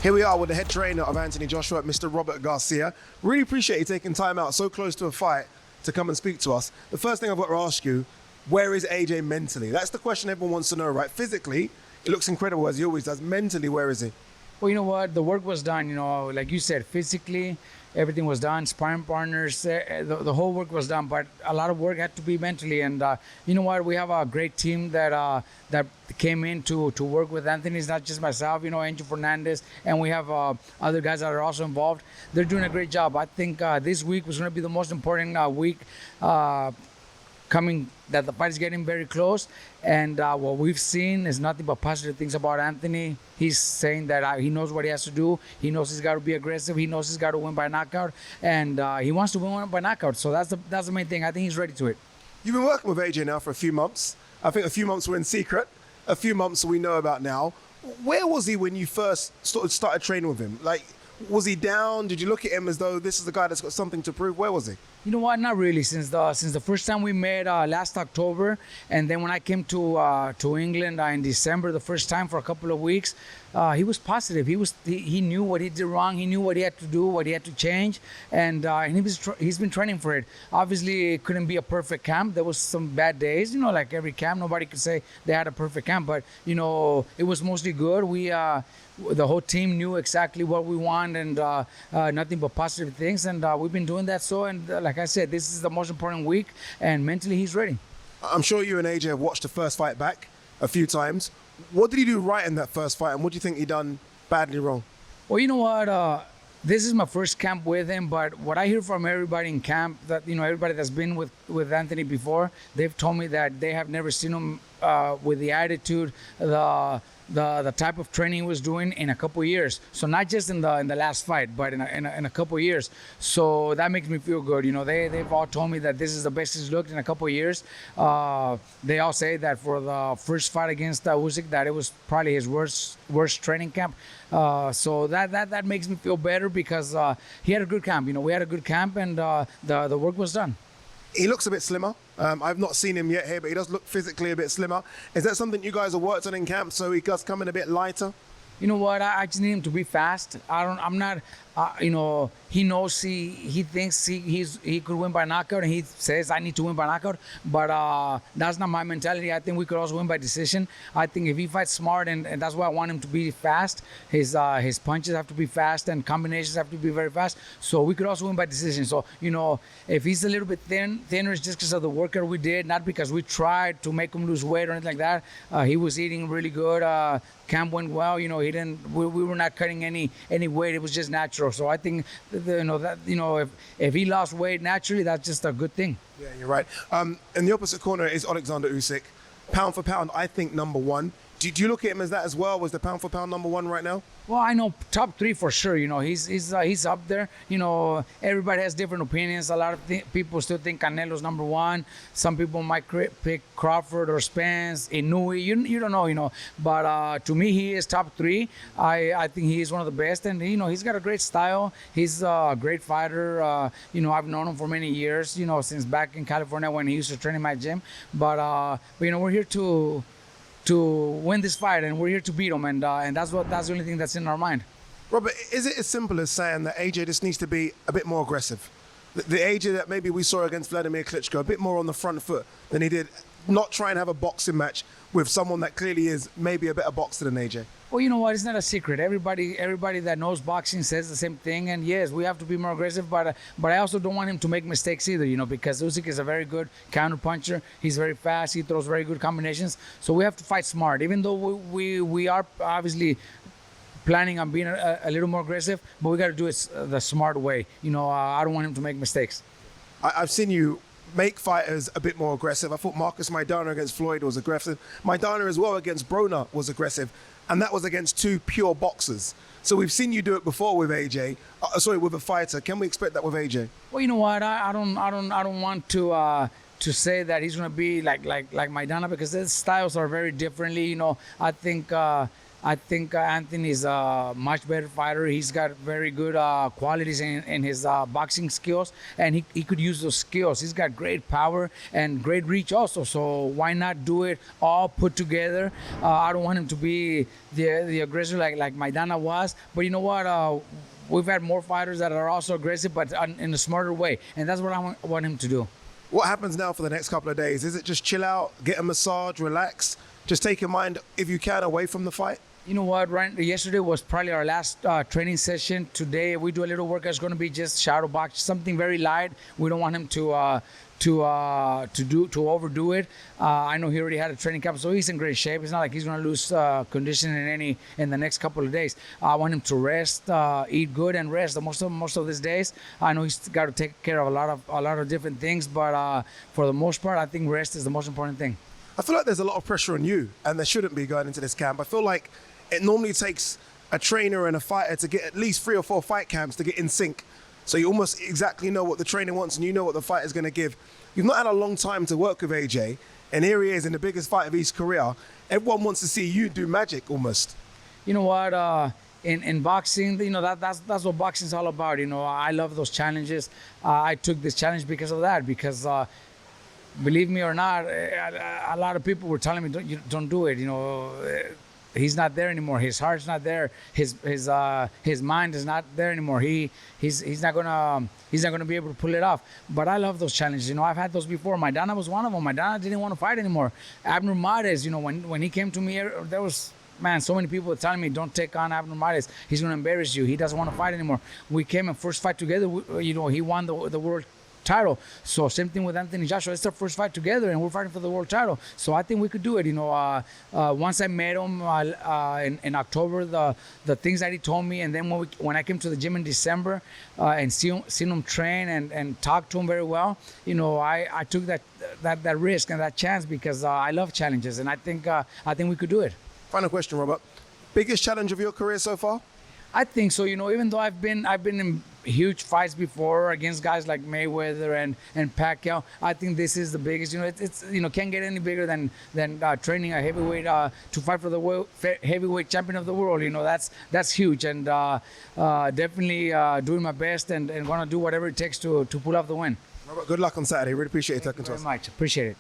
Here we are with the head trainer of Anthony Joshua, Mr. Robert Garcia. Really appreciate you taking time out so close to a fight to come and speak to us. The first thing I've got to ask you, where is AJ mentally? That's the question everyone wants to know, right? Physically, it looks incredible as he always does. Mentally, where is he? Well, you know what? The work was done, like you said, physically, everything was done. Sparring partners, the whole work was done, but a lot of work had to be mentally. And you know what? We have a great team that came in to work with Anthony. It's not just myself, Angel Fernandez, and we have other guys that are also involved. They're doing a great job. I think this week was going to be the most important week coming, that the fight is getting very close, and what we've seen is nothing but positive things about Anthony. He's saying that he knows what he has to do. He knows he's got to be aggressive. He knows he's got to win by knockout, and he wants to win by knockout. So that's the main thing. I think he's ready to it. You've been working with AJ now for a few months. I think a few months were in secret. A few months we know about now. Where was he when you first started training with him? Like, was he down? Did you look at him as though this is the guy that's got something to prove? Where was he? You know what? Not really. Since the first time we met last October, and then when I came to England in December, the first time for a couple of weeks, he was positive. He knew what he did wrong. He knew what he had to do, what he had to change, and he's been training for it. Obviously, it couldn't be a perfect camp. There was some bad days, like every camp. Nobody could say they had a perfect camp, but it was mostly good. The whole team knew exactly what we want, and nothing but positive things, and we've been doing that. So, and like I said, this is the most important week, and mentally he's ready. I'm sure you and AJ have watched the first fight back a few times. What did he do right in that first fight, and what do you think he done badly wrong? Well, you know what? This is my first camp with him, but what I hear from everybody in camp, that everybody that's been with Anthony before, they've told me that they have never seen him with the attitude, the type of training he was doing in a couple of years. So not just in the last fight, but in a couple of years. So that makes me feel good. They've all told me that this is the best he's looked in a couple of years. They all say that for the first fight against Usyk, that it was probably his worst training camp. So that makes me feel better because he had a good camp. We had a good camp, and the work was done. He looks a bit slimmer. I've not seen him yet here, but he does look physically a bit slimmer. Is that something you guys have worked on in camp, so he does come in a bit lighter? You know what? I just need him to be fast. I'm not. He knows he thinks he could win by knockout, and he says I need to win by knockout. But that's not my mentality. I think we could also win by decision. I think if he fights smart, and that's why I want him to be fast. His punches have to be fast, and combinations have to be very fast. So we could also win by decision. So if he's a little bit thinner, it's just because of the workout we did, not because we tried to make him lose weight or anything like that. He was eating really good. Camp went well. He didn't. We were not cutting any weight. It was just natural. So I think if he lost weight naturally, that's just a good thing. Yeah, you're right. In the opposite corner is Alexander Usyk. Pound for pound, I think #1. Do you look at him as that as well? Was the pound for pound #1 right now? Well, I know top 3 for sure. He's up there. Everybody has different opinions. A lot of people still think Canelo's #1. Some people might pick Crawford or Spence, Inoue. You don't know, But to me, he is top 3. I think he is one of the best, and he's got a great style. He's a great fighter. I've known him for many years. Since back in California when he used to train in my gym. But we're here to win this fight, and we're here to beat him, and that's the only thing that's in our mind. Robert, is it as simple as saying that AJ just needs to be a bit more aggressive? The AJ that maybe we saw against Vladimir Klitschko, a bit more on the front foot than he did, not try and have a boxing match with someone that clearly is maybe a better boxer than AJ? Well, you know what? It's not a secret. Everybody that knows boxing says the same thing. And yes, we have to be more aggressive, but I also don't want him to make mistakes either. Because Usyk is a very good counter puncher. He's very fast. He throws very good combinations. So we have to fight smart. Even though we are obviously planning on being a little more aggressive, but we got to do it the smart way. I don't want him to make mistakes. I've seen you make fighters a bit more aggressive. I thought Marcus Maidana against Floyd was aggressive. Maidana as well against Broner was aggressive, and that was against 2 pure boxers. So we've seen you do it before with AJ. With a fighter. Can we expect that with AJ? Well, you know what? I don't want to say that he's going to be like Maidana, because their styles are very differently. I think I think Anthony's a much better fighter. He's got very good qualities in his boxing skills, and he could use those skills. He's got great power and great reach also. So why not do it all put together? I don't want him to be the aggressor like Maidana was. But you know what? We've had more fighters that are also aggressive, but in a smarter way, and that's what I want him to do. What happens now for the next couple of days? Is it just chill out, get a massage, relax, just take your mind, if you can, away from the fight? You know what? Right, yesterday was probably our last training session. Today we do a little workout. It's going to be just shadow box, something very light. We don't want him to overdo it. I know he already had a training camp, so he's in great shape. It's not like he's going to lose condition in the next couple of days. I want him to rest, eat good, and rest. Most of these days, I know he's got to take care of a lot of different things, but for the most part, I think rest is the most important thing. I feel like there's a lot of pressure on you, and there shouldn't be going into this camp. I feel like it normally takes a trainer and a fighter to get at least 3 or 4 fight camps to get in sync. So you almost exactly know what the trainer wants and you know what the fighter's going to give. You've not had a long time to work with AJ, and here he is in the biggest fight of his career. Everyone wants to see you do magic almost. You know what? In boxing, you know that's what boxing's all about. You know, I love those challenges. I took this challenge because of that. Because believe me or not, a lot of people were telling me don't do it. You know. He's not there anymore. His heart's not there. His mind is not there anymore. He's not gonna be able to pull it off. But I love those challenges. You know, I've had those before. Maidana was one of them. Maidana didn't want to fight anymore. Abner Mares, you know, when he came to me, there was so many people telling me don't take on Abner Mares. He's gonna embarrass you. He doesn't want to fight anymore. We came and first fight together. You know, he won the world title. So same thing with Anthony Joshua. It's our first fight together, and we're fighting for the world title. So I think we could do it. You know, once I met him in October, the things that he told me, and then when I came to the gym in December and seen him train and talk to him very well, you know, I took that risk and that chance because I love challenges, and I think we could do it. Final question, Robert. Biggest challenge of your career so far? I think so. You know, even though I've been in huge fights before against guys like Mayweather and Pacquiao, I think this is the biggest. You know, it's you know, can't get any bigger than training a heavyweight to fight for the heavyweight champion of the world. You know, that's huge, and definitely doing my best and gonna do whatever it takes to pull off the win. Robert, good luck on Saturday. Really appreciate you talking to us. Very much. Appreciate it.